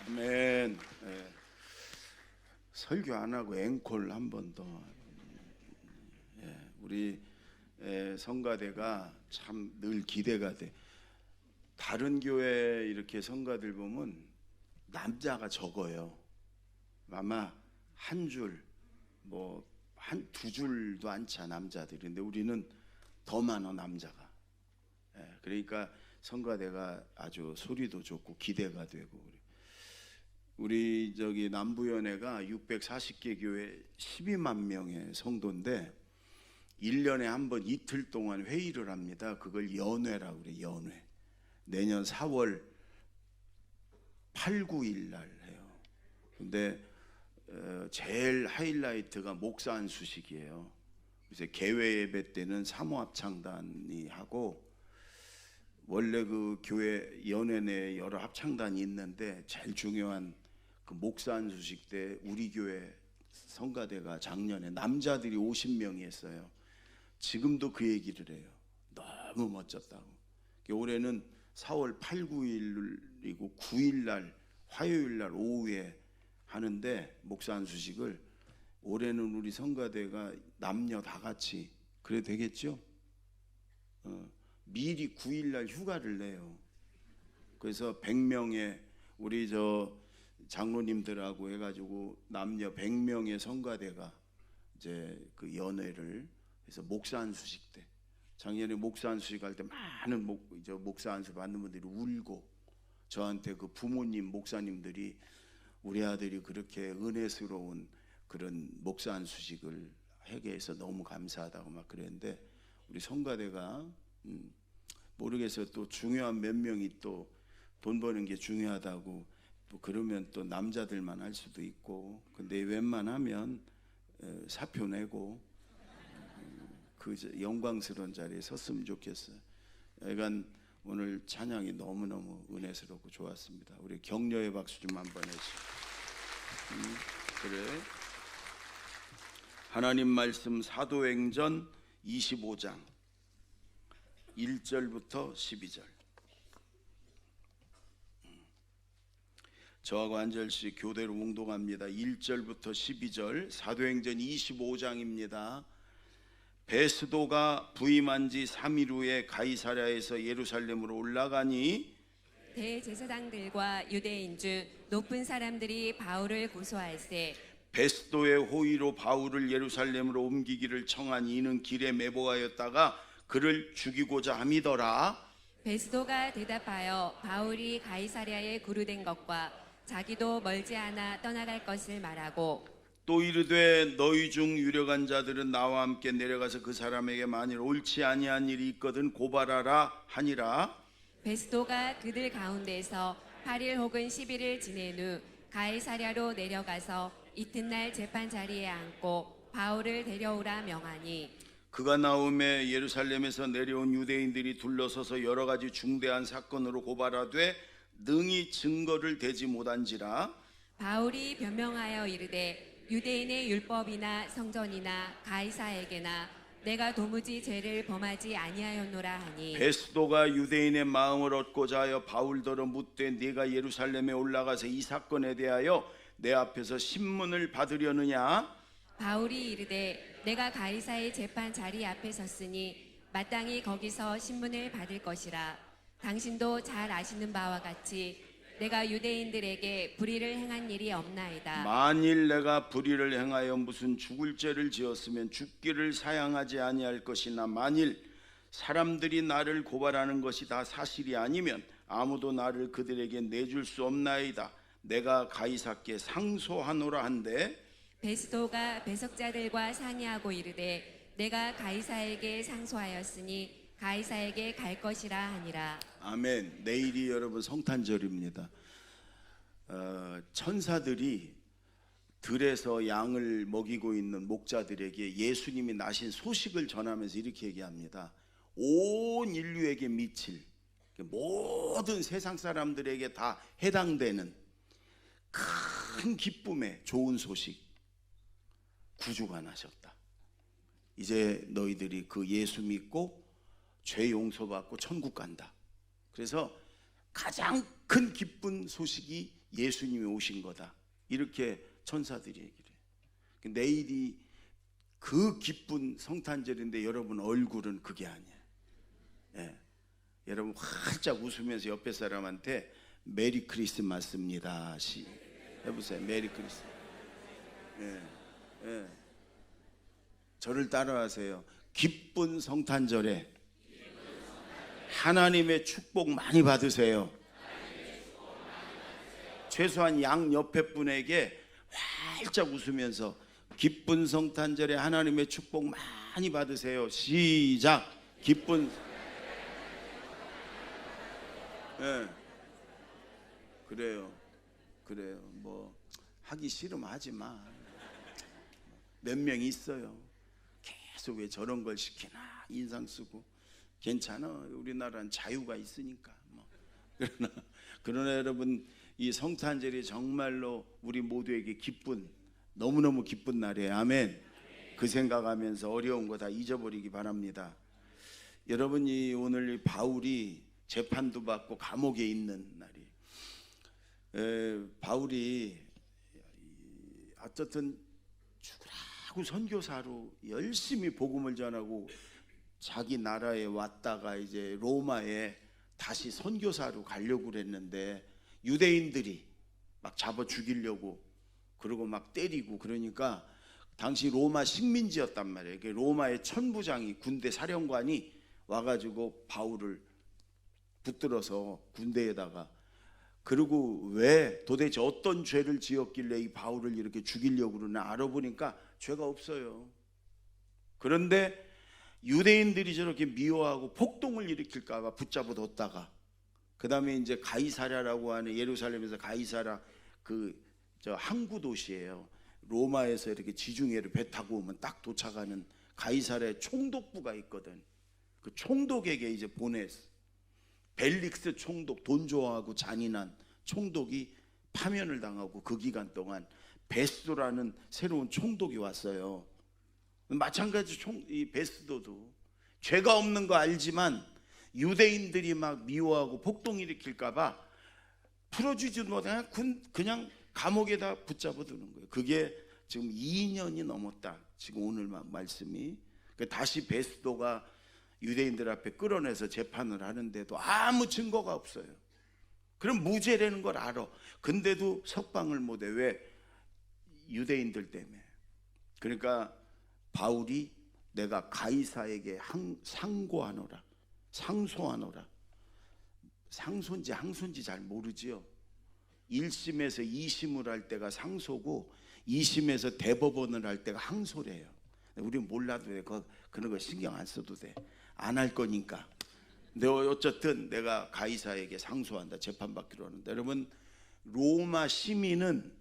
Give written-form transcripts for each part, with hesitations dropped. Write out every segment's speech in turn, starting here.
아멘. 예. 설교 안 하고 앵콜 한 번 더. 예. 우리 성가대가 참 늘 기대가 돼. 다른 교회 이렇게 성가들 보면 남자가 적어요. 아마 한 줄, 뭐 한 두 줄도 안 차 남자들이. 근데 우리는 더 많아 남자가. 예. 그러니까 성가대가 아주 소리도 좋고 기대가 되고. 우리 저기 남부연회가 640개 교회 12만 명의 성도인데 1년에 한 번 이틀 동안 회의를 합니다. 그걸 연회라고 그래. 연회. 내년 4월 8, 9일 날 해요. 근데 제일 하이라이트가 목사 안수식이에요. 그래서 개회 예배 때는 사모합창단이 하고, 원래 그 교회 연회 내 여러 합창단이 있는데 제일 중요한 그 목사 안수식 때 우리 교회 성가대가 작년에 남자들이 50명이 했어요. 지금도 그 얘기를 해요. 너무 멋졌다고. 올해는 4월 8, 9일이고 9일날 화요일날 오후에 하는데 목사 안수식을, 올해는 우리 성가대가 남녀 다 같이, 그래 되겠죠? 미리 9일날 휴가를 내요. 그래서 100명의 우리 저 장로님들하고 해가지고 남녀 100명의 성가대가 이제 그 연회를 해서 목사 안수식 때, 작년에 목사 안수식 할 때 많은 목사 안수 받는 분들이 울고, 저한테 그 부모님 목사님들이 우리 아들이 그렇게 은혜스러운 그런 목사 안수식을 하게 해서 너무 감사하다고 막 그랬는데, 우리 성가대가 모르겠어요. 또 중요한 몇 명이 또 돈 버는 게 중요하다고 또 그러면 또 남자들만 할 수도 있고, 근데 웬만하면 사표 내고 그 영광스러운 자리에 섰으면 좋겠어요. 약간 오늘 찬양이 너무너무 은혜스럽고 좋았습니다. 우리 격려의 박수 좀 한번 해주세요. 그래. 하나님 말씀 사도행전 25장 1절부터 12절. 저하고 한 절씩 교대로 웅동합니다. 1절부터 12절 사도행전 25장입니다. 베스도가 부임한 지 3일 후에 가이사랴에서 예루살렘으로 올라가니 대제사장들과 유대인 중 높은 사람들이 바울을 고소할세 베스도의 호의로 바울을 예루살렘으로 옮기기를 청하니 이는 길에 매복하였다가 그를 죽이고자 함이더라. 베스도가 대답하여 바울이 가이사랴에 구르된 것과 자기도 멀지 않아 떠나갈 것을 말하고, 또 이르되 너희 중 유력한 자들은 나와 함께 내려가서 그 사람에게 만일 옳지 아니한 일이 있거든 고발하라 하니라. 베스도가 그들 가운데서 8일 혹은 10일을 지낸 후 가이사랴로 내려가서 이튿날 재판 자리에 앉고 바울을 데려오라 명하니, 그가 나오매 예루살렘에서 내려온 유대인들이 둘러서서 여러 가지 중대한 사건으로 고발하되 능히 증거를 대지 못한지라. 바울이 변명하여 이르되 유대인의 율법이나 성전이나 가이사에게나 내가 도무지 죄를 범하지 아니하였노라 하니, 베스도가 유대인의 마음을 얻고자 하여 바울더러 묻되 네가 예루살렘에 올라가서 이 사건에 대하여 내 앞에서 신문을 받으려느냐. 바울이 이르되 내가 가이사의 재판 자리 앞에 섰으니 마땅히 거기서 신문을 받을 것이라. 당신도 잘 아시는 바와 같이 내가 유대인들에게 불의를 행한 일이 없나이다. 만일 내가 불의를 행하여 무슨 죽을 죄를 지었으면 죽기를 사양하지 아니할 것이나, 만일 사람들이 나를 고발하는 것이 다 사실이 아니면 아무도 나를 그들에게 내줄 수 없나이다. 내가 가이사께 상소하노라 한데, 베스도가 배석자들과 상의하고 이르되 내가 가이사에게 상소하였으니 가이사에게 갈 것이라 하니라. 아멘. 내일이 여러분 성탄절입니다. 천사들이 들에서 양을 먹이고 있는 목자들에게 예수님이 나신 소식을 전하면서 이렇게 얘기합니다. 온 인류에게 미칠, 모든 세상 사람들에게 다 해당되는 큰 기쁨의 좋은 소식, 구주가 나셨다. 이제 너희들이 그 예수 믿고 죄 용서받고 천국 간다. 그래서 가장 큰 기쁜 소식이 예수님이 오신 거다. 이렇게 천사들이 얘기를 해요. 내일이 그 기쁜 성탄절인데 여러분 얼굴은 그게 아니에요. 예. 여러분 활짝 웃으면서 옆에 사람한테 메리 크리스마스입니다. 해보세요. 메리 크리스마스. 예. 예. 저를 따라하세요. 기쁜 성탄절에 하나님의 축복 많이 받으세요. 최소한 양 옆에 분에게 활짝 웃으면서 기쁜 성탄절에 하나님의 축복 많이 받으세요. 시작. 기쁜. 예. 그래요. 뭐 하기 싫으면 하지 마. 몇 명 있어요. 계속 왜 저런 걸 시키나 인상 쓰고. 괜찮아. 우리나라는 자유가 있으니까. 뭐. 그러나 여러분, 이 성탄절이 정말로 우리 모두에게 기쁜, 너무너무 기쁜 날이에요. 아멘. 그 생각하면서 어려운 거 다 잊어버리기 바랍니다. 여러분이 오늘 이 바울이 재판도 받고 감옥에 있는 날이, 바울이 어쨌든 죽으라고 선교사로 열심히 복음을 전하고 자기 나라에 왔다가 이제 로마에 다시 선교사로 가려고 그랬는데 유대인들이 막 잡아 죽이려고 그러고 막 때리고 그러니까 당시 로마 식민지였단 말이에요. 로마의 천부장이 군대 사령관이 와가지고 바울을 붙들어서 군대에다가 그리고 왜 도대체 어떤 죄를 지었길래 이 바울을 이렇게 죽이려고 그러나 알아보니까 죄가 없어요. 그런데 유대인들이 저렇게 미워하고 폭동을 일으킬까 봐 붙잡아 뒀다가 그 다음에 이제 가이사랴라고 하는 예루살렘에서 가이사랴 저 항구 도시예요. 로마에서 이렇게 지중해를 배 타고 오면 딱 도착하는 가이사랴 총독부가 있거든. 그 총독에게 이제 보냈어. 벨릭스 총독, 돈 좋아하고 잔인한 총독이 파면을 당하고 그 기간 동안 베스도라는 새로운 총독이 왔어요. 마찬가지 이 베스도도 죄가 없는 거 알지만 유대인들이 막 미워하고 폭동 일으킬까봐 풀어주지도 못하고 그냥 감옥에다 붙잡아 두는 거예요. 그게 지금 2년이 넘었다. 지금 오늘 말씀이 다시 베스도가 유대인들 앞에 끌어내서 재판을 하는데도 아무 증거가 없어요. 그럼 무죄라는 걸 알아. 근데도 석방을 못해. 왜? 유대인들 때문에. 그러니까 바울이 내가 가이사에게 상소하노라. 상소인지 항소인지 잘 모르지요. 1심에서 2심을 할 때가 상소고 2심에서 대법원을 할 때가 항소래요. 우리는 몰라도 돼. 그런 거 신경 안 써도 돼. 안 할 거니까. 근데 어쨌든 내가 가이사에게 상소한다. 재판받기로 하는데 여러분, 로마 시민은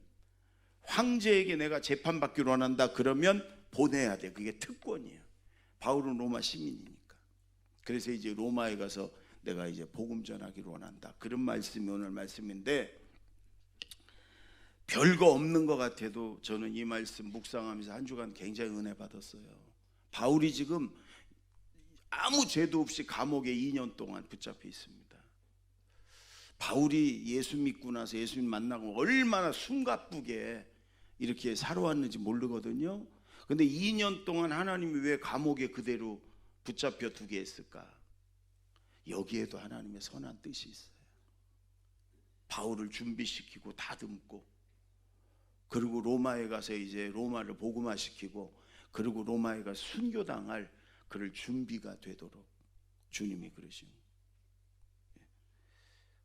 황제에게 내가 재판받기로 한다 그러면 보내야 돼. 그게 특권이에요. 바울은 로마 시민이니까. 그래서 이제 로마에 가서 내가 이제 복음 전하기로 원한다. 그런 말씀이 오늘 말씀인데 별거 없는 것 같아도 저는 이 말씀 묵상하면서 한 주간 굉장히 은혜 받았어요. 바울이 지금 아무 죄도 없이 감옥에 2년 동안 붙잡혀 있습니다. 바울이 예수 믿고 나서 예수님 만나고 얼마나 숨가쁘게 이렇게 살아왔는지 모르거든요. 근데 2년 동안 하나님이 왜 감옥에 그대로 붙잡혀 두게 했을까? 여기에도 하나님의 선한 뜻이 있어요. 바울을 준비시키고 다듬고 그리고 로마에 가서 이제 로마를 복음화시키고 그리고 로마에 가서 순교당할 그럴 준비가 되도록 주님이 그러시오.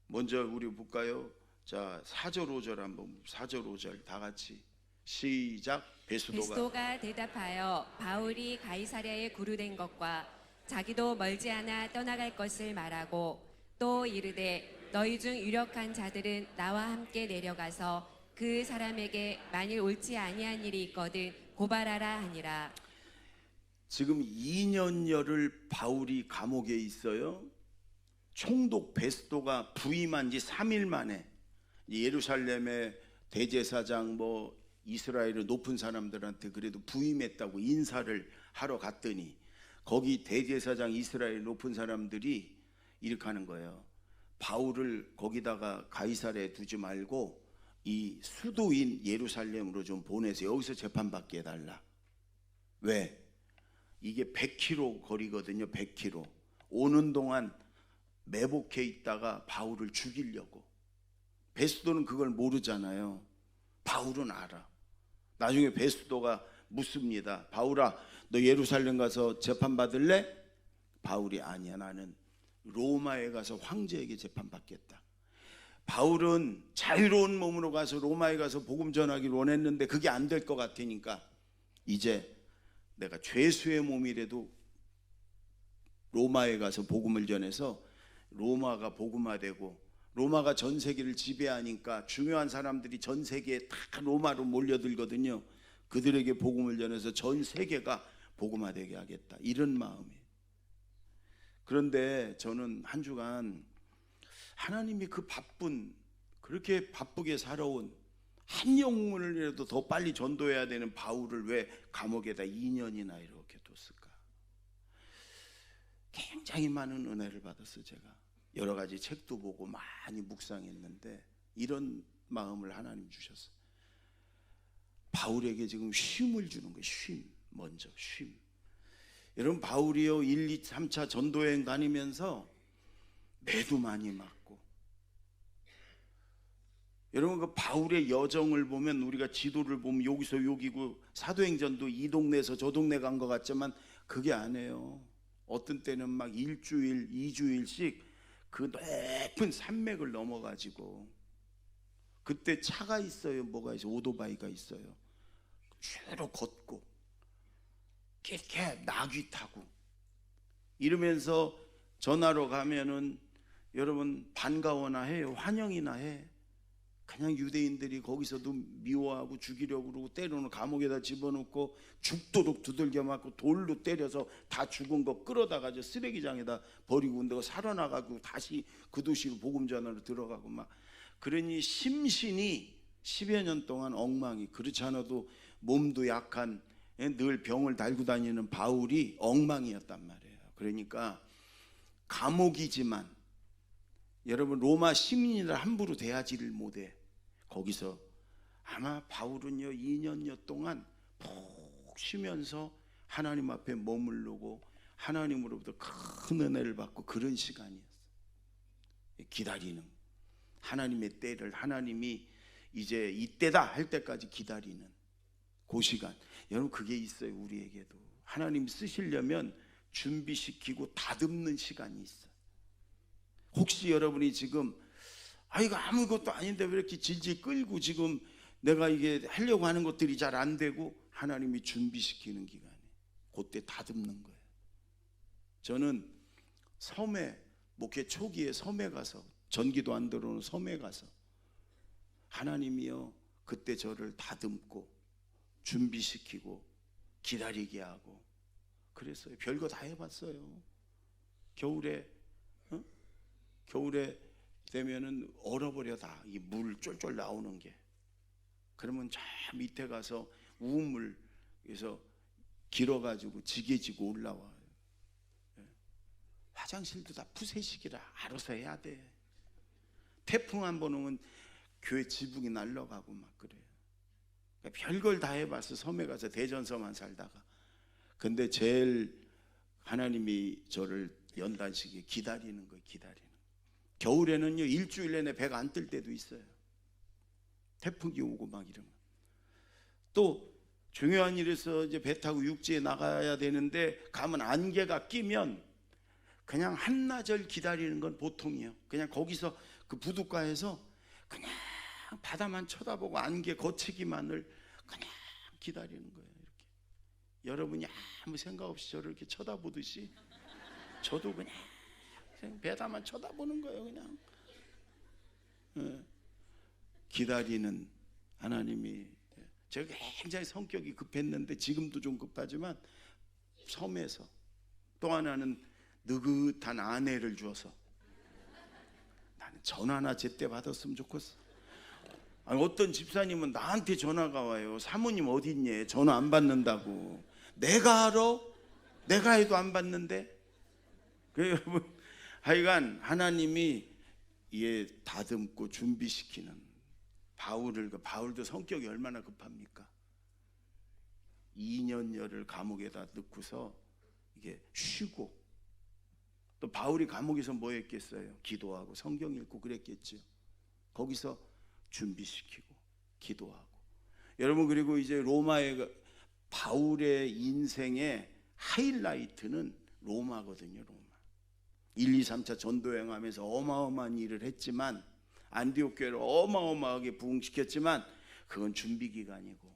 먼저 우리 볼까요? 자, 4절 5절 한번 4절 5절 다 같이 시작. 베스도가 대답하여 바울이 가이사랴에 구류된 것과 자기도 멀지 않아 떠나갈 것을 말하고 또 이르되 너희 중 유력한 자들은 나와 함께 내려가서 그 사람에게 만일 옳지 아니한 일이 있거든 고발하라 하니라. 지금 2년여를 바울이 감옥에 있어요. 총독 베스도가 부임한 지 3일 만에 예루살렘의 대제사장 뭐 이스라엘의 높은 사람들한테 그래도 부임했다고 인사를 하러 갔더니 거기 대제사장 이스라엘 높은 사람들이 이렇게 하는 거예요. 바울을 거기다가 가이사랴에 두지 말고 이 수도인 예루살렘으로 좀 보내서 여기서 재판받게 해달라. 왜? 이게 100km 거리거든요. 100km. 오는 동안 매복해 있다가 바울을 죽이려고. 베스도는 그걸 모르잖아요. 바울은 알아. 나중에 베스도가 묻습니다. 바울아, 너 예루살렘 가서 재판받을래? 바울이 아니야, 나는 로마에 가서 황제에게 재판받겠다. 바울은 자유로운 몸으로 가서 로마에 가서 복음 전하기를 원했는데 그게 안 될 것 같으니까 이제 내가 죄수의 몸이라도 로마에 가서 복음을 전해서 로마가 복음화되고, 로마가 전 세계를 지배하니까 중요한 사람들이 전 세계에 다 로마로 몰려들거든요. 그들에게 복음을 전해서 전 세계가 복음화되게 하겠다, 이런 마음이에요. 그런데 저는 한 주간 하나님이 그 바쁜, 그렇게 바쁘게 살아온 한 영혼을라도 더 빨리 전도해야 되는 바울을 왜 감옥에다 2년이나 이렇게 뒀을까? 굉장히 많은 은혜를 받았어요. 제가 여러 가지 책도 보고 많이 묵상했는데 이런 마음을 하나님 주셨어요. 바울에게 지금 쉼을 주는 거예요. 쉼, 먼저 쉼. 여러분, 바울이요 1, 2, 3차 전도여행 다니면서 매도 많이 맞고, 여러분 그 바울의 여정을 보면, 우리가 지도를 보면 여기서 여기고, 사도행전도 이 동네에서 저 동네 간 것 같지만 그게 아니에요. 어떤 때는 막 일주일, 2주일씩 그 높은 산맥을 넘어가지고, 그때 차가 있어요, 뭐가 있어요, 오토바이가 있어요. 주로 걷고 이렇게 나귀 타고 이러면서 전하러 가면은 여러분 반가워나 해요, 환영이나 해. 그냥 유대인들이 거기서도 미워하고 죽이려고 그러고, 때로는 감옥에다 집어넣고 죽도록 두들겨 맞고 돌로 때려서 다 죽은 거 끌어다가 저 쓰레기장에다 버리고, 근데 살아나가고 다시 그 도시로 복음 전하러 들어가고 막. 그러니 심신이 10여 년 동안 엉망이, 그렇지 않아도 몸도 약한, 늘 병을 달고 다니는 바울이 엉망이었단 말이에요. 그러니까 감옥이지만 여러분, 로마 시민이라 함부로 대하지를 못해. 거기서 아마 바울은요 2년여 동안 푹 쉬면서 하나님 앞에 머무르고 하나님으로부터 큰 은혜를 받고 그런 시간이었어요. 기다리는, 하나님의 때를, 하나님이 이제 이때다 할 때까지 기다리는 그 시간. 여러분, 그게 있어요. 우리에게도 하나님 쓰시려면 준비시키고 다듬는 시간이 있어요. 혹시 여러분이 지금 이거 아무것도 아닌데 왜 이렇게 질질 끌고 지금 내가 이게 하려고 하는 것들이 잘 안 되고, 하나님이 준비시키는 기간에 그때 다듬는 거예요. 저는 섬에, 목회 초기에 섬에 가서, 전기도 안 들어오는 섬에 가서 하나님이요 그때 저를 다듬고 준비시키고 기다리게 하고 그랬어요. 별거 다 해봤어요. 겨울에 되면은 얼어버려, 다 이 물 쫄쫄 나오는 게. 그러면 저 밑에 가서 우물에서 길어가지고 지게지고 올라와요. 화장실도 다 푸세식이라 알아서 해야 돼. 태풍 한 번 오면 교회 지붕이 날아가고 막 그래요. 그러니까 별걸 다 해봤어. 섬에 가서 대전서만 살다가. 근데 제일 하나님이 저를 연단시키게 기다리는 거예요. 기다리는. 겨울에는요 일주일 내내 배가 안 뜰 때도 있어요. 태풍이 오고 막 이러면. 또 중요한 일에서 이제 배 타고 육지에 나가야 되는데 가면 안개가 끼면 그냥 한나절 기다리는 건 보통이에요. 그냥 거기서 그 부둣가에서 그냥 바다만 쳐다보고 안개 거치기만을 그냥 기다리는 거예요. 이렇게 여러분이 아무 생각 없이 저를 이렇게 쳐다보듯이 저도 그냥 바다만 쳐다보는 거예요. 그냥 기다리는 하나님이. 제가 굉장히 성격이 급했는데 지금도 좀 급하지만 섬에서 또 하나는 느긋한 아내를 주어서 나는 전화나 제때 받았으면 좋겠어. 아니, 어떤 집사님은 나한테 전화가 와요. 사모님 어디 있니? 전화 안 받는다고. 내가 알아? 내가 해도 안 받는데. 그래요, 여러분. 하여간 하나님이 이에 다듬고 준비시키는, 바울도 성격이 얼마나 급합니까? 2년여를 감옥에다 넣고서 이게 쉬고, 또 바울이 감옥에서 뭐 했겠어요? 기도하고 성경 읽고 그랬겠죠. 거기서 준비시키고 기도하고. 여러분, 그리고 이제 바울의 인생의 하이라이트는 로마거든요. 로마. 1, 2, 3차 전도여행하면서 어마어마한 일을 했지만, 안디옥 교회를 어마어마하게 부흥시켰지만, 그건 준비 기간이고,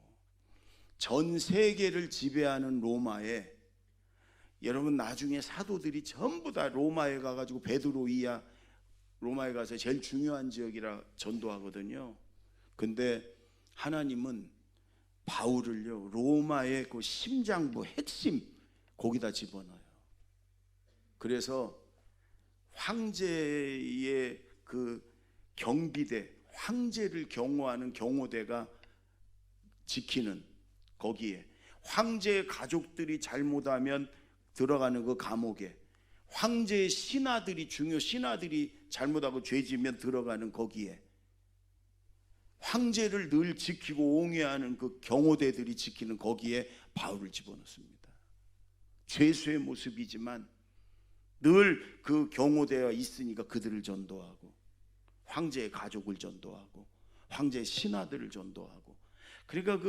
전 세계를 지배하는 로마에, 여러분 나중에 사도들이 전부 다 로마에 가가지고 베드로 이하 로마에 가서 제일 중요한 지역이라 전도하거든요. 근데 하나님은 바울을요, 로마의 그 심장부 핵심 거기다 집어넣어요. 그래서 황제의 그 경비대, 황제를 경호하는 경호대가 지키는 거기에, 황제의 가족들이 잘못하면 들어가는 그 감옥에, 황제의 신하들이, 중요 신하들이 잘못하고 죄지면 들어가는 거기에, 황제를 늘 지키고 옹회하는 그 경호대들이 지키는 거기에 바울을 집어넣습니다. 죄수의 모습이지만 늘 그 경호대가 있으니까 그들을 전도하고, 황제의 가족을 전도하고, 황제의 신하들을 전도하고. 그러니까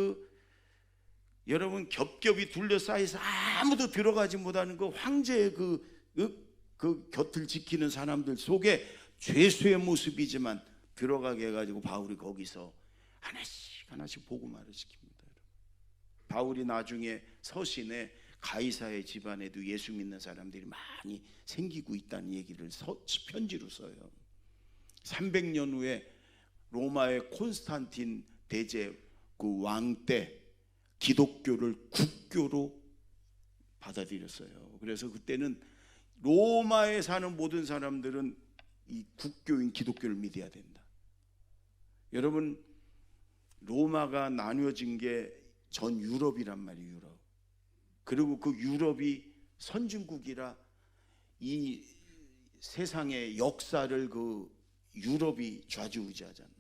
여러분, 겹겹이 둘러싸여서 아무도 들어가지 못하는 그 황제의 그 곁을 지키는 사람들 속에 죄수의 모습이지만 들어가게 해가지고 바울이 거기서 하나씩 복음화를 시킵니다. 바울이 나중에 서신에 가이사의 집안에도 예수 믿는 사람들이 많이 생기고 있다는 얘기를 편지로 써요. 300년 후에 로마의 콘스탄틴 대제 그 왕 때 기독교를 국교로 받아들였어요. 그래서 그때는 로마에 사는 모든 사람들은 이 국교인 기독교를 믿어야 된다. 여러분, 로마가 나뉘어진 게 전 유럽이란 말이에요. 유럽. 그리고 그 유럽이 선진국이라 이 세상의 역사를 그 유럽이 좌지우지하잖아요.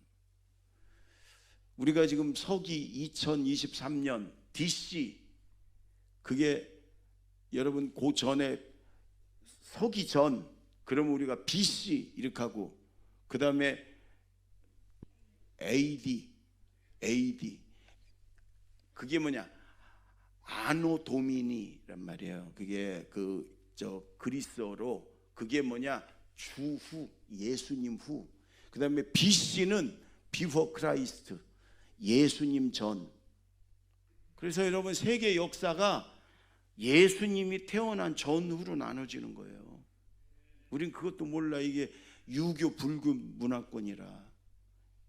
우리가 지금 서기 2023년 DC, 그게 여러분 그 전에 서기 전, 그러면 우리가 BC 이렇게 하고, 그 다음에 AD 그게 뭐냐? 아노 도미니란 말이에요. 그게 그리스어로 그게 뭐냐? 주후, 예수님 후. 그 다음에 BC는 Before Christ, 예수님 전. 그래서 여러분, 세계 역사가 예수님이 태어난 전후로 나눠지는 거예요. 우린 그것도 몰라. 이게 유교 불교 문화권이라.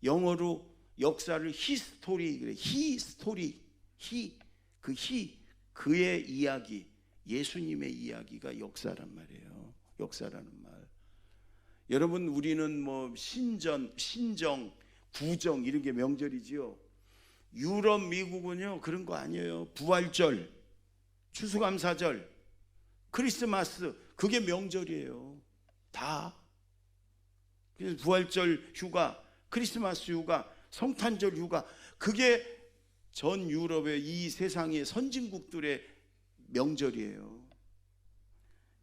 영어로 역사를 히스토리 그래. 히스토리. 그의 이야기, 예수님의 이야기가 역사란 말이에요. 역사라는 말. 여러분, 우리는 뭐 신정, 구정 이런 게 명절이지요. 유럽, 미국은요 그런 거 아니에요. 부활절, 추수감사절, 크리스마스, 그게 명절이에요. 다. 그래서 부활절 휴가, 크리스마스 휴가, 성탄절 휴가, 그게 전 유럽의 이 세상의 선진국들의 명절이에요.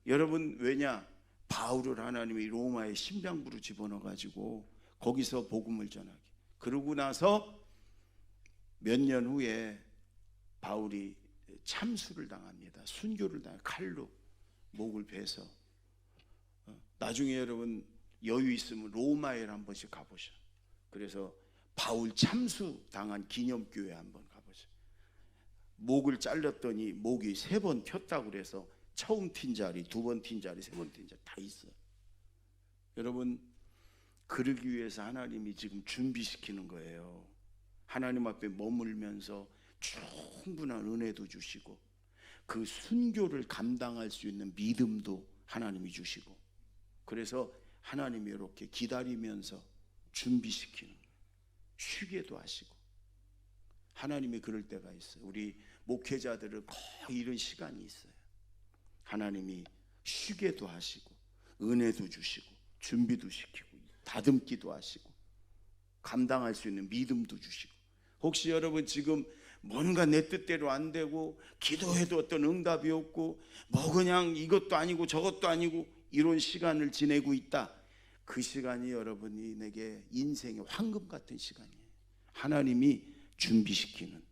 여러분, 왜냐? 바울을 하나님이 로마의 심장부로 집어넣어가지고 거기서 복음을 전하게. 그러고 나서 몇 년 후에 바울이 참수를 당합니다. 순교를 당해. 칼로 목을 베서. 나중에 여러분 여유 있으면 로마에 한 번씩 가보셔. 그래서 바울 참수 당한 기념교회 한번 가보셔. 목을 잘랐더니 목이 3번 폈다고 그래서 처음 튄 자리, 2번 튄 자리, 3번 튄 자리 다 있어요. 여러분, 그러기 위해서 하나님이 지금 준비시키는 거예요. 하나님 앞에 머물면서 충분한 은혜도 주시고, 그 순교를 감당할 수 있는 믿음도 하나님이 주시고, 그래서 하나님이 이렇게 기다리면서 준비시키는 거예요. 쉬게도 하시고. 하나님이 그럴 때가 있어요. 우리 목회자들은 거의 이런 시간이 있어요. 하나님이 쉬게도 하시고, 은혜도 주시고, 준비도 시키고, 다듬기도 하시고. 감당할 수 있는 믿음도 주시고, 혹시 여러분 지금 뭔가 내 뜻대로 안 되고 기도해도 어떤 응답이 없고 뭐 그냥 이것도 아니고 저것도 아니고 이런 시간을 지내고 있다. 그 시간이 여러분이 내게 인생의 황금 같은 시간이에요. 하나님이 준비시키는,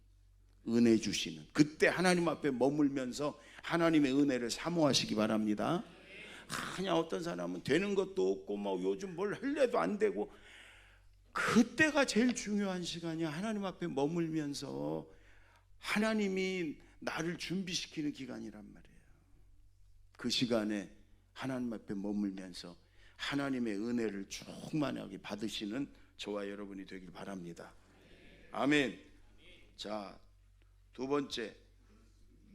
은혜 주시는, 그때 하나님 앞에 머물면서 하나님의 은혜를 사모하시기 바랍니다. 그냥 어떤 사람은 되는 것도 없고 뭐 요즘 뭘 할래도 안 되고, 그때가 제일 중요한 시간이야. 하나님 앞에 머물면서 하나님이 나를 준비시키는 기간이란 말이에요. 그 시간에 하나님 앞에 머물면서 하나님의 은혜를 충만하게 받으시는 저와 여러분이 되길 바랍니다. 아멘. 자, 두 번째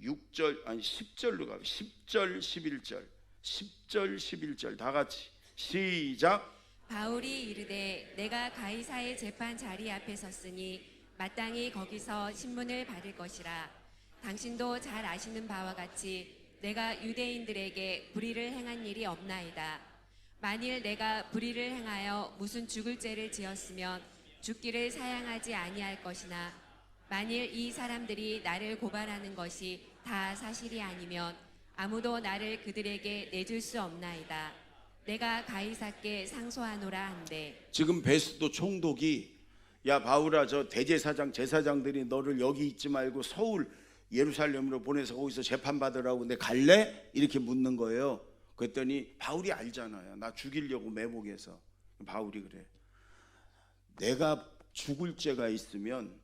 10절로 가요. 10절 11절 10절 11절 다 같이 시작. 바울이 이르되 내가 가이사의 재판 자리 앞에 섰으니 마땅히 거기서 신문을 받을 것이라. 당신도 잘 아시는 바와 같이 내가 유대인들에게 불의를 행한 일이 없나이다. 만일 내가 불의를 행하여 무슨 죽을 죄를 지었으면 죽기를 사양하지 아니할 것이나, 만일 이 사람들이 나를 고발하는 것이 다 사실이 아니면 아무도 나를 그들에게 내줄 수 없나이다. 내가 가이사께 상소하노라 한대. 지금 베스도 총독이 야 바울아, 저 대제사장 제사장들이 너를 여기 있지 말고 서울 예루살렘으로 보내서 거기서 재판받으라고, 내 갈래? 이렇게 묻는 거예요. 그랬더니 바울이 알잖아요. 나 죽이려고 매복해서. 바울이 그래, 내가 죽을 죄가 있으면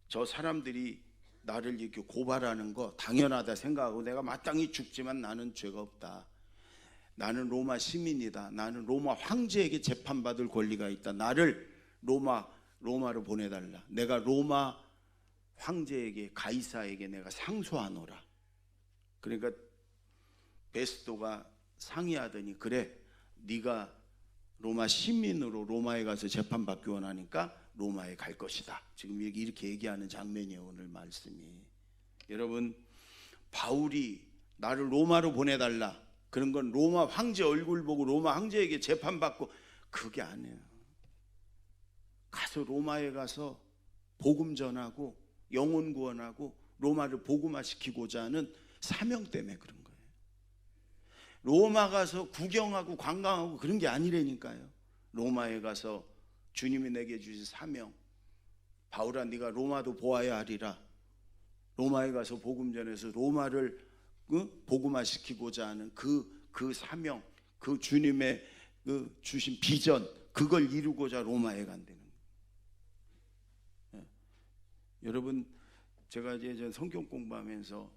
저 사람들이 나를 이렇게 고발하는 거 당연하다 생각하고 내가 마땅히 죽지만 나는 죄가 없다. 나는 로마 시민이다. 나는 로마 황제에게 재판받을 권리가 있다. 나를 로마로 보내달라. 내가 로마 황제에게, 가이사에게 내가 상소하노라. 그러니까 베스도가 상의하더니 그래, 네가 로마 시민으로 로마에 가서 재판받기 원하니까 로마에 갈 것이다. 지금 이렇게 얘기하는 장면이에요, 오늘 말씀이. 여러분, 바울이 나를 로마로 보내달라, 그런 건 로마 황제 얼굴 보고 로마 황제에게 재판받고 그게 아니에요. 가서 로마에 가서 복음 전하고 영혼 구원하고 로마를 복음화시키고자 하는 사명 때문에 그런 거예요. 로마 가서 구경하고 관광하고 그런 게 아니라니까요. 로마에 가서 주님이 내게 주신 사명, 바울아 네가 로마도 보아야 하리라. 로마에 가서 복음 전해서 로마를 복음화시키고자 하는 그 사명, 그 주님의 그 주신 비전, 그걸 이루고자 로마에 간다는 거예요. 여러분, 제가 이제 성경 공부하면서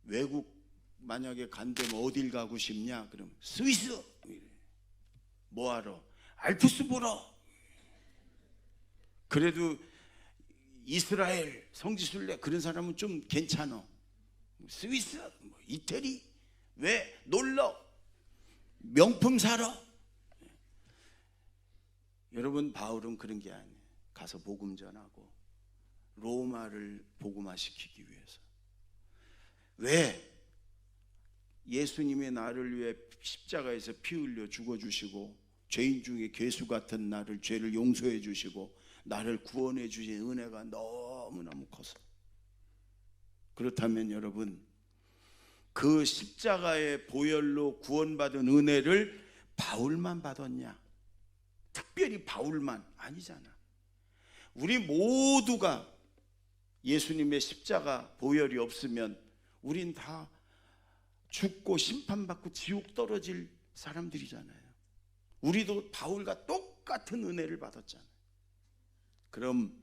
외국 만약에 간다면 어딜 가고 싶냐? 그러면 스위스. 뭐하러? 알프스 보러. 그래도 이스라엘 성지순례 그런 사람은 좀 괜찮아. 스위스, 이태리, 왜 놀러? 명품 사러. 여러분, 바울은 그런 게 아니에요. 가서 복음 전하고 로마를 복음화시키기 위해서. 왜? 예수님이 나를 위해 십자가에서 피 흘려 죽어주시고 죄인 중에 괴수 같은 나를 죄를 용서해 주시고 나를 구원해 주신 은혜가 너무너무 커서. 그렇다면 여러분, 그 십자가의 보혈로 구원받은 은혜를 바울만 받았냐? 특별히 바울만? 아니잖아. 우리 모두가 예수님의 십자가 보혈이 없으면 우린 다 죽고 심판받고 지옥 떨어질 사람들이잖아요. 우리도 바울과 똑같은 은혜를 받았잖아요. 그럼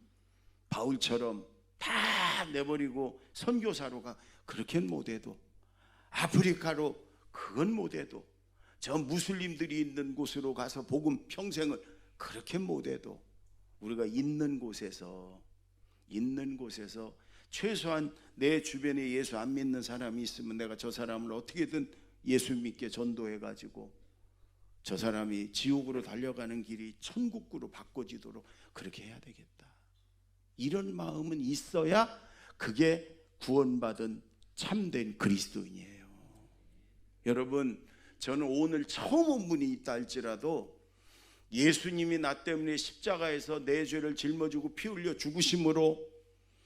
바울처럼 다 내버리고 선교사로 가, 그렇게는 못해도, 아프리카로 그건 못해도, 저 무슬림들이 있는 곳으로 가서 복음 평생을 그렇게 못해도, 우리가 있는 곳에서 최소한 내 주변에 예수 안 믿는 사람이 있으면 내가 저 사람을 어떻게든 예수 믿게 전도해가지고 저 사람이 지옥으로 달려가는 길이 천국으로 바꿔지도록 그렇게 해야 되겠다. 이런 마음은 있어야 그게 구원받은 참된 그리스도인이에요. 여러분, 저는 오늘 처음 온 분이 있다 할지라도 예수님이 나 때문에 십자가에서 내 죄를 짊어지고 피 흘려 죽으심으로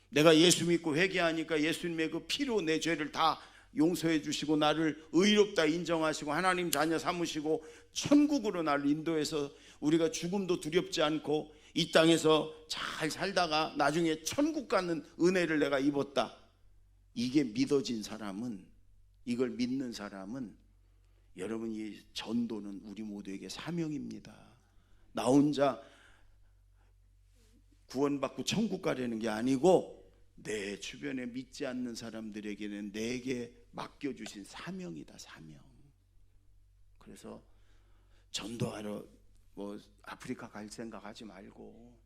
내가 예수 믿고 회개하니까 예수님의 그 피로 내 죄를 다 용서해 주시고 나를 의롭다 인정하시고 하나님 자녀 삼으시고 천국으로 나를 인도해서 우리가 죽음도 두렵지 않고 이 땅에서 잘 살다가 나중에 천국 가는 은혜를 내가 입었다. 이게 믿어진 사람은, 이걸 믿는 사람은, 여러분, 이 전도는 우리 모두에게 사명입니다. 나 혼자 구원받고 천국 가려는 게 아니고 내 주변에 믿지 않는 사람들에게는 내게 맡겨주신 사명이다, 사명. 그래서 전도하러 뭐 아프리카 갈 생각하지 말고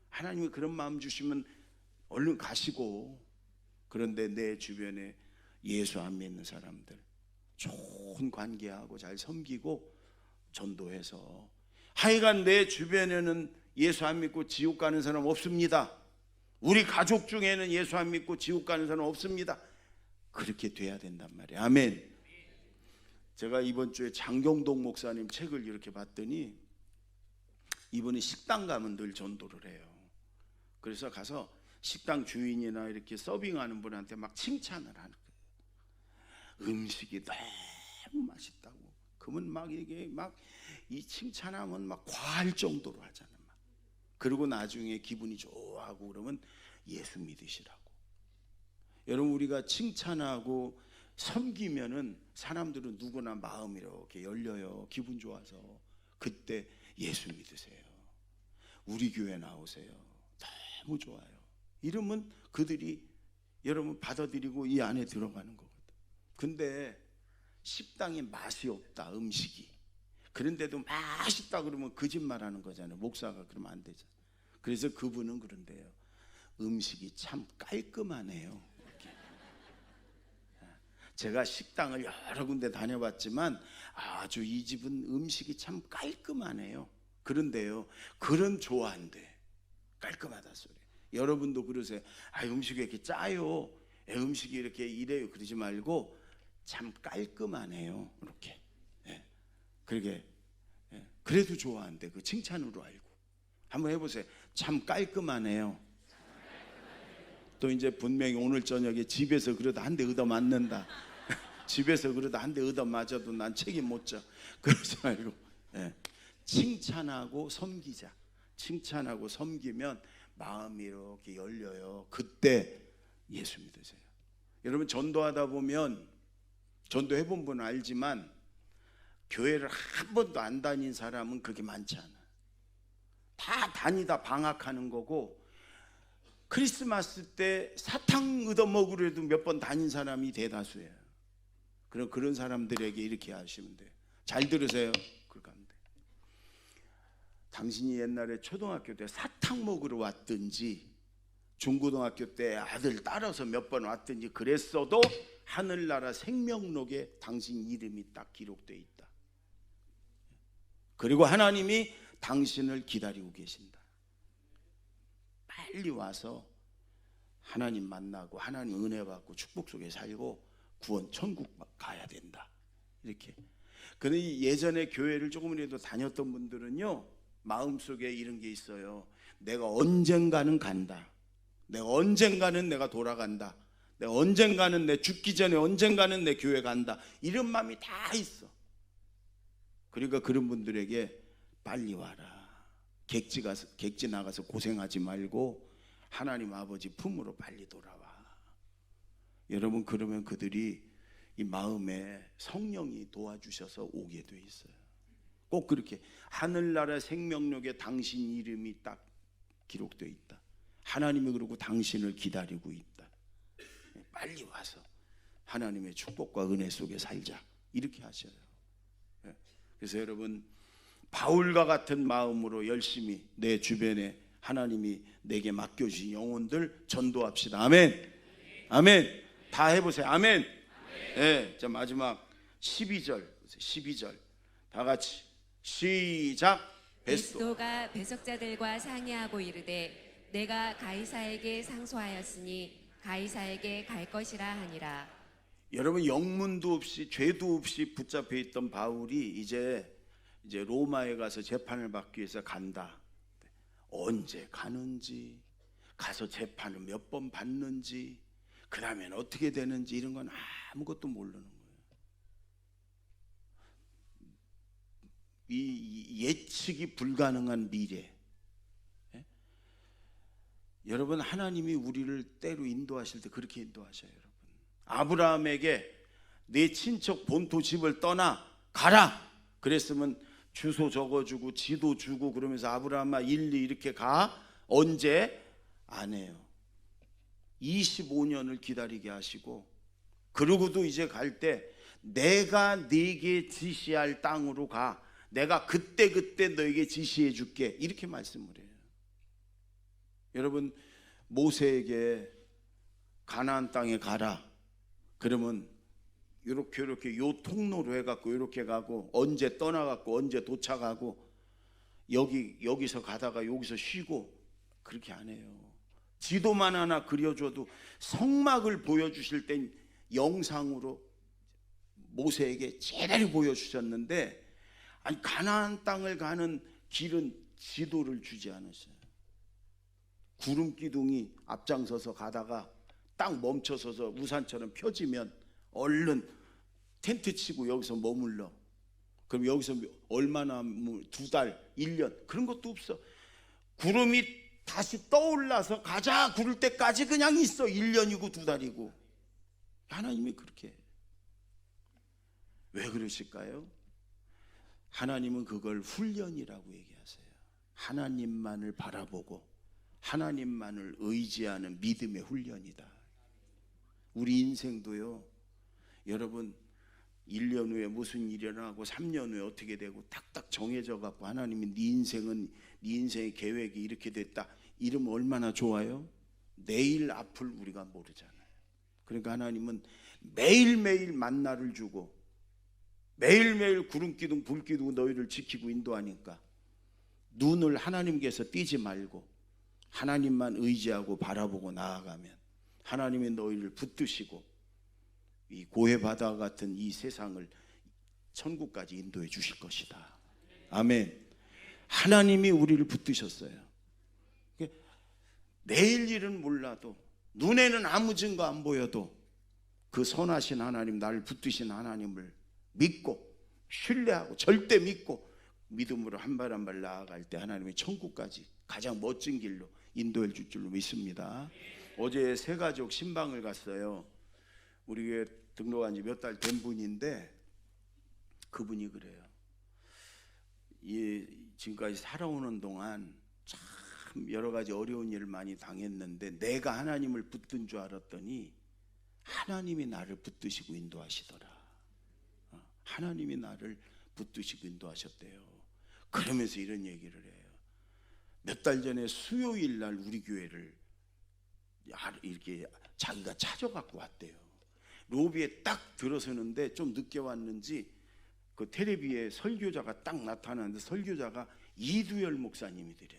하나님이 그런 마음 주시면 얼른 가시고, 그런데 내 주변에 예수 안 믿는 사람들 좋은 관계하고 잘 섬기고 전도해서, 하여간 내 주변에는 예수 안 믿고 지옥 가는 사람 없습니다. 우리 가족 중에는 예수 안 믿고 지옥 가는 사람 없습니다. 그렇게 돼야 된단 말이에요. 아멘. 제가 이번 주에 장경동 목사님 책을 이렇게 봤더니 이분이 식당 가면 늘 전도를 해요. 그래서 가서 식당 주인이나 이렇게 서빙하는 분한테 막 칭찬을 하는 거예요. 음식이 너무 맛있다고. 그러면 막 이게 막 이 칭찬하면 막 과할 정도로 하잖아요. 막. 그리고 나중에 기분이 좋아하고 그러면 예수 믿으시라고. 여러분, 우리가 칭찬하고 섬기면은 사람들은 누구나 마음이 이렇게 열려요. 기분 좋아서. 그때 예수 믿으세요. 우리 교회 나오세요. 너무 좋아요. 이러면 그들이 여러분 받아들이고 이 안에 들어가는 거거든. 근데 식당에 맛이 없다, 음식이. 그런데도 맛있다 그러면 거짓말하는 거잖아요. 목사가 그러면 안 되잖아요. 그래서 그분은 그런데요, 음식이 참 깔끔하네요. 이렇게. 제가 식당을 여러 군데 다녀봤지만 아주 이 집은 음식이 참 깔끔하네요. 그런데요, 그런 좋아한대. 깔끔하다 소리. 여러분도 그러세요. 아, 음식이 이렇게 짜요, 음식이 이렇게 이래요, 그러지 말고 참 깔끔하네요, 이렇게. 그러게. 그래도 좋아한대. 그 칭찬으로 알고. 한번 해보세요. 참 깔끔하네요. 또 이제 분명히 오늘 저녁에 집에서 그러다 한 대 얻어 맞는다. 집에서 그러다 한 대 얻어 맞아도 난 책임 못 져. 그러지 말고 칭찬하고 섬기자. 칭찬하고 섬기면 마음이 이렇게 열려요. 그때 예수 믿으세요. 여러분, 전도하다 보면, 전도해본 분은 알지만 교회를 한 번도 안 다닌 사람은 그렇게 많지 않아요. 다 다니다 방학하는 거고, 크리스마스 때 사탕 얻어먹으려도 몇 번 다닌 사람이 대다수예요. 그럼 그런 사람들에게 이렇게 하시면 돼요. 잘 들으세요. 그러니까 당신이 옛날에 초등학교 때 사탕 먹으러 왔든지 중고등학교 때 아들 따라서 몇 번 왔든지 그랬어도 하늘나라 생명록에 당신 이름이 딱 기록되어 있다. 그리고 하나님이 당신을 기다리고 계신다. 빨리 와서 하나님 만나고 하나님 은혜 받고 축복 속에 살고 구원 천국 가야 된다. 이렇게. 그런데 예전에 교회를 조금이라도 다녔던 분들은요, 마음속에 이런 게 있어요. 내가 언젠가는 간다. 내가 언젠가는 내가 돌아간다. 내가 언젠가는 내 죽기 전에 언젠가는 내 교회 간다. 이런 마음이 다 있어. 그러니까 그런 분들에게 빨리 와라. 객지 나가서 고생하지 말고 하나님 아버지 품으로 빨리 돌아와. 여러분, 그러면 그들이 이 마음에 성령이 도와주셔서 오게 돼 있어요. 꼭 그렇게 하늘나라 생명록에 당신 이름이 딱 기록되어 있다. 하나님이 그러고 당신을 기다리고 있다. 빨리 와서 하나님의 축복과 은혜 속에 살자. 이렇게 하셔요. 그래서 여러분, 바울과 같은 마음으로 열심히 내 주변에 하나님이 내게 맡겨주신 영혼들 전도합시다. 아멘. 아멘. 다 해보세요. 아멘. 네, 자 마지막 12절 다 같이 시작. 베스도가 배석자들과 상의하고 이르되 내가 가이사에게 상소하였으니 가이사에게 갈 것이라 하니라. 여러분, 영문도 없이 죄도 없이 붙잡혀 있던 바울이 이제 이제 로마에 가서 재판을 받기 위해서 간다. 언제 가는지, 가서 재판을 몇 번 받는지, 그 다음엔 어떻게 되는지 이런 건 아무것도 모르는 거예요. 이 예측이 불가능한 미래. 예? 여러분, 하나님이 우리를 때로 인도하실 때 그렇게 인도하셔요. 여러분, 아브라함에게 내 친척 본토 집을 떠나 가라 그랬으면 주소 적어주고 지도 주고 그러면서 아브라함아 일리 이렇게 가. 언제? 안 해요. 25년을 기다리게 하시고, 그러고도 이제 갈 때 내가 네게 지시할 땅으로 가. 내가 그때 너에게 지시해 줄게. 이렇게 말씀을 해요. 여러분, 모세에게 가나안 땅에 가라 그러면 이렇게 요 통로로 해갖고 이렇게 가고, 언제 떠나갖고 언제 도착하고, 여기서 가다가 여기서 쉬고, 그렇게 안 해요. 지도만 하나 그려줘도 성막을 보여주실 땐 영상으로 모세에게 제대로 보여주셨는데, 아니 가나안 땅을 가는 길은 지도를 주지 않으셔요. 구름 기둥이 앞장서서 가다가 딱 멈춰서서 우산처럼 펴지면 얼른 텐트 치고 여기서 머물러. 그럼 여기서 얼마나, 2달, 1년 그런 것도 없어. 구름이 다시 떠올라서 가자 구를 때까지 그냥 있어. 1년이고 2달이고. 하나님이 그렇게 해요. 왜 그러실까요? 하나님은 그걸 훈련이라고 얘기하세요. 하나님만을 바라보고 하나님만을 의지하는 믿음의 훈련이다. 우리 인생도요, 여러분 1년 후에 무슨 일이 일어나고 3년 후에 어떻게 되고 딱딱 정해져 갖고 하나님이 네 인생의 계획이 이렇게 됐다 이러면 얼마나 좋아요? 내일 앞을 우리가 모르잖아요. 그러니까 하나님은 매일매일 만나를 주고 매일매일 구름기둥 불기둥 너희를 지키고 인도하니까 눈을 하나님께서 띄지 말고 하나님만 의지하고 바라보고 나아가면 하나님이 너희를 붙드시고 이 고해바다 같은 이 세상을 천국까지 인도해 주실 것이다. 아멘. 하나님이 우리를 붙드셨어요. 내일 일은 몰라도, 눈에는 아무 증거 안 보여도 그 선하신 하나님, 나를 붙드신 하나님을 믿고 신뢰하고 절대 믿고 믿음으로 한 발 한 발 나아갈 때 하나님이 천국까지 가장 멋진 길로 인도해 줄 줄로 믿습니다. 어제 새가족 신방을 갔어요. 우리 교회 등록한 지 몇 달 된 분인데 그분이 그래요. 지금까지 살아오는 동안 참 여러 가지 어려운 일을 많이 당했는데 내가 하나님을 붙든 줄 알았더니 하나님이 나를 붙드시고 인도하시더라. 하나님이 나를 붙드시고 인도하셨대요. 그러면서 이런 얘기를 해요. 몇 달 전에 수요일 날 우리 교회를 이렇게 자기가 찾아갖고 왔대요. 로비에 딱 들어서는데 좀 늦게 왔는지 그 텔레비에 설교자가 딱 나타나는데 설교자가 이두열 목사님이더래.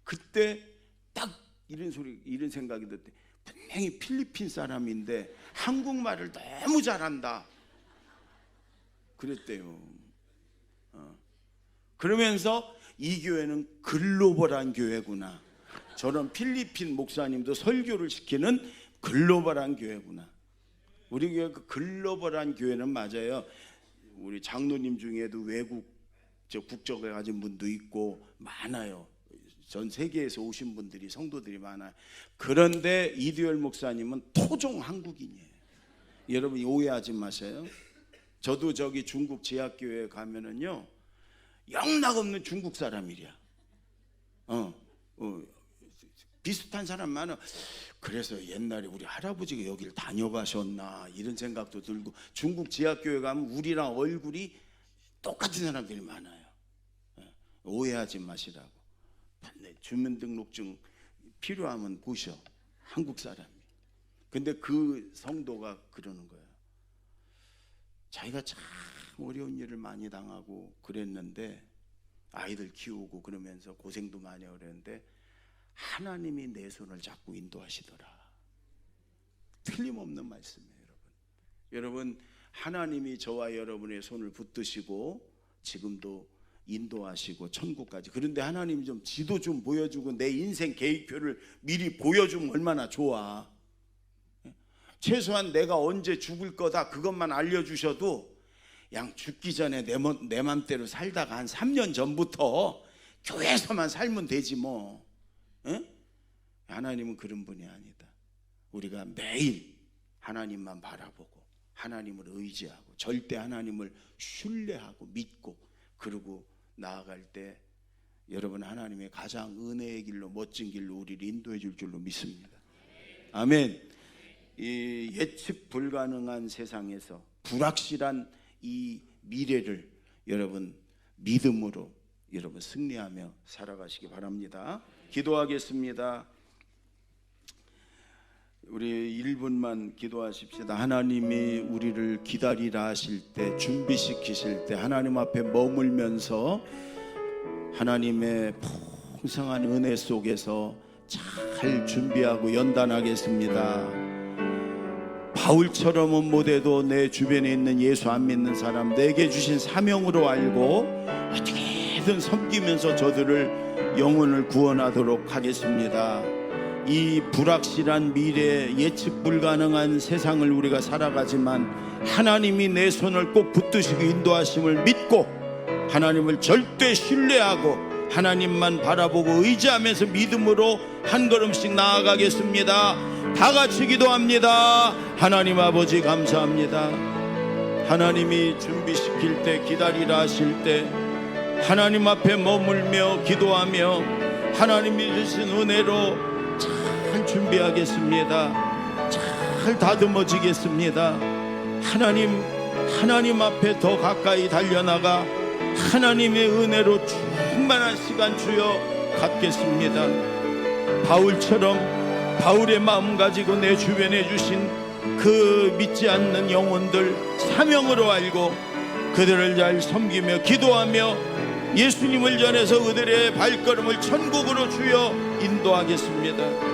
그때 딱 이런 생각이 들었대. 분명히 필리핀 사람인데 한국말을 너무 잘한다 그랬대요. 그러면서 이 교회는 글로벌한 교회구나. 저런 필리핀 목사님도 설교를 시키는 글로벌한 교회구나. 우리 교회 그 글로벌한 교회는 맞아요. 우리 장로님 중에도 외국 국적을 가진 분도 있고 많아요. 전 세계에서 오신 분들이 성도들이 많아요. 그런데 이두열 목사님은 토종 한국인이에요. 여러분 오해하지 마세요. 저도 저기 중국 제약교회에 가면은요 영락없는 중국 사람이랴. 비슷한 사람 많아. 그래서 옛날에 우리 할아버지가 여기를 다녀가셨나 이런 생각도 들고, 중국 제약교회 가면 우리랑 얼굴이 똑같은 사람들이 많아요. 오해하지 마시라고. 주민등록증 필요하면 보셔. 한국 사람이. 근데 그 성도가 그러는 거예요. 자기가 참 어려운 일을 많이 당하고 그랬는데 아이들 키우고 그러면서 고생도 많이 하는데 하나님이 내 손을 잡고 인도하시더라. 틀림없는 말씀이에요. 여러분 하나님이 저와 여러분의 손을 붙드시고 지금도 인도하시고 천국까지. 그런데 하나님이 좀 지도 좀 보여주고 내 인생 계획표를 미리 보여주면 얼마나 좋아. 최소한 내가 언제 죽을 거다 그것만 알려주셔도 양 죽기 전에 내 맘대로 살다가 한 3년 전부터 교회에서만 살면 되지 뭐. 에? 하나님은 그런 분이 아니다. 우리가 매일 하나님만 바라보고 하나님을 의지하고 절대 하나님을 신뢰하고 믿고 그러고 나아갈 때 여러분 하나님의 가장 은혜의 길로 멋진 길로 우리를 인도해 줄 줄로 믿습니다. 아멘. 이 예측 불가능한 세상에서 불확실한 이 미래를 여러분 믿음으로 여러분 승리하며 살아가시기 바랍니다. 기도하겠습니다. 우리 1분만 기도하십시다. 하나님이 우리를 기다리라 하실 때, 준비시키실 때 하나님 앞에 머물면서 하나님의 풍성한 은혜 속에서 잘 준비하고 연단하겠습니다. 바울처럼은 못해도 내 주변에 있는 예수 안 믿는 사람 내게 주신 사명으로 알고 어떻게든 섬기면서 저들을 영혼을 구원하도록 하겠습니다. 이 불확실한 미래, 예측 불가능한 세상을 우리가 살아가지만 하나님이 내 손을 꼭 붙드시고 인도하심을 믿고 하나님을 절대 신뢰하고 하나님만 바라보고 의지하면서 믿음으로 한 걸음씩 나아가겠습니다. 다 같이 기도합니다. 하나님 아버지 감사합니다. 하나님이 준비시킬 때, 기다리라 하실 때 하나님 앞에 머물며 기도하며 하나님이 주신 은혜로 잘 준비하겠습니다. 잘 다듬어지겠습니다. 하나님 앞에 더 가까이 달려나가 하나님의 은혜로 충만한 시간 주여 갖겠습니다. 바울처럼 바울의 마음 가지고 내 주변에 주신 그 믿지 않는 영혼들 사명으로 알고 그들을 잘 섬기며 기도하며 예수님을 전해서 그들의 발걸음을 천국으로 주여 인도하겠습니다.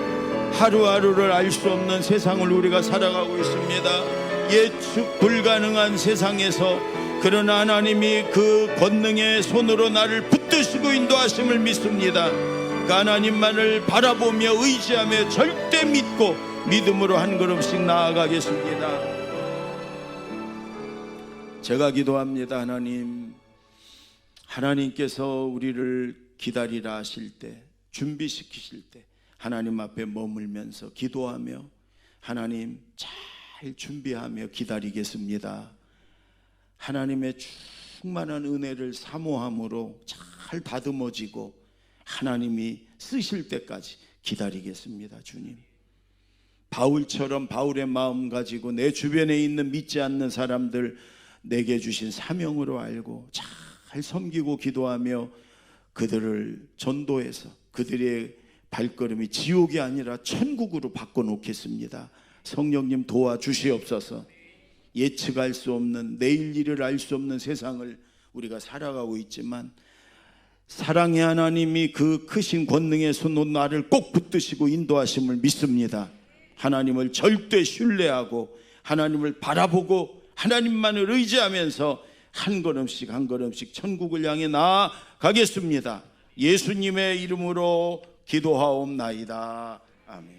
하루하루를 알 수 없는 세상을 우리가 살아가고 있습니다. 예측 불가능한 세상에서 그러나 하나님이 그 권능의 손으로 나를 붙드시고 인도하심을 믿습니다. 그 하나님만을 바라보며 의지하며 절대 믿고 믿음으로 한 걸음씩 나아가겠습니다. 제가 기도합니다. 하나님께서 우리를 기다리라 하실 때, 준비시키실 때 하나님 앞에 머물면서 기도하며 하나님 잘 준비하며 기다리겠습니다. 하나님의 충만한 은혜를 사모함으로 잘 다듬어지고 하나님이 쓰실 때까지 기다리겠습니다. 주님, 바울처럼 바울의 마음 가지고 내 주변에 있는 믿지 않는 사람들 내게 주신 사명으로 알고 잘 섬기고 기도하며 그들을 전도해서 그들의 발걸음이 지옥이 아니라 천국으로 바꿔놓겠습니다. 성령님 도와주시옵소서. 예측할 수 없는 내일 일을 알 수 없는 세상을 우리가 살아가고 있지만 사랑의 하나님이 그 크신 권능의 손으로 나를 꼭 붙드시고 인도하심을 믿습니다. 하나님을 절대 신뢰하고 하나님을 바라보고 하나님만을 의지하면서 한 걸음씩 한 걸음씩 천국을 향해 나아가겠습니다. 예수님의 이름으로 기도하옵나이다. 아멘.